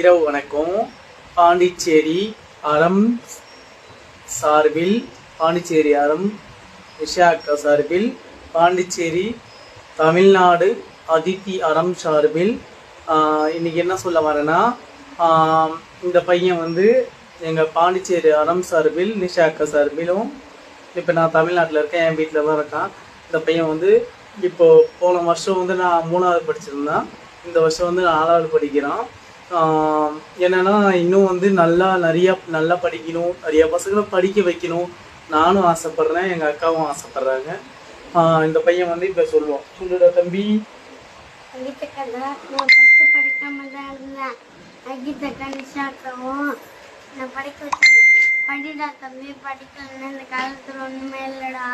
இரவு வணக்கம். பாண்டிச்சேரி அறம் சார்பில், பாண்டிச்சேரி அறம் நிஷா அக்கா சார்பில், பாண்டிச்சேரி தமிழ்நாடு அதித்தி அறம் சார்பில் இன்னைக்கு என்ன சொல்ல வரேன்னா, இந்த பையன் வந்து எங்கள் பாண்டிச்சேரி அறம் சார்பில் நிஷா அக்கா சார்பிலும், இப்போ நான் தமிழ்நாட்டில் இருக்கேன், என் வீட்டில் தான் இருக்கான். இந்த பையன் வந்து இப்போ போன வருஷம் வந்து நான் 3வது படிச்சிருந்தேன், இந்த வருஷம் வந்து 4வது படிக்கிறான். என்னென்னா இன்னும் வந்து நல்லா படிக்கணும், நிறையா பசங்களை படிக்க வைக்கணும் நானும் ஆசைப்பட்றேன், எங்கள் அக்காவும் ஆசைப்பட்றாங்க. இந்த பையன் வந்து இப்போ சொல்லுடா தம்பி. நான் ஃபஸ்ட்டு படிக்காம தான் இருந்தேன். அகிதக்கா நிஷா அக்காவும் நான் படிக்க வச்சாங்க. படிடா தம்பி, படிக்கலன்னா இந்த காலத்தில் ஒன்றுமே இல்லைடா,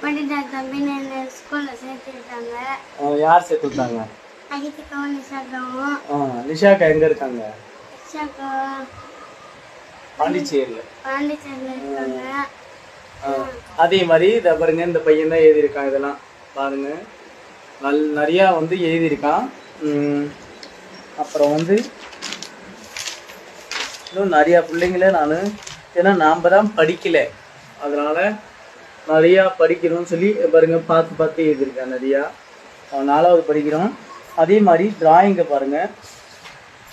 படிடா தம்பின்னு என்னை ஸ்கூலில் சேர்த்து விட்டாங்க. யார் சேர்த்து விட்டாங்க? அகிதக்காவும் நிஷா அக்காவும். நிஷா அக்கா எங்கே இருக்காங்க? நிஷா அக்கா பாண்டிச்சேரியில் இருக்காங்க. அதே மாதிரி இதை பாருங்க, இந்த பையன் தான் எழுதியிருக்கான். இதெல்லாம் பாருங்க, நிறையா வந்து எழுதியிருக்கான். அப்புறம் வந்து இன்னும் நிறையா பிள்ளைங்கள நான், ஏன்னா நாம் தான் படிக்கலை, அதனால் நிறையா படிக்கணும்னு சொல்லி பாருங்க பார்த்து எழுதியிருக்கான் நிறையா. 4வது படிக்கிறோம். அதே மாதிரி டிராயிங்கை பாருங்கள்,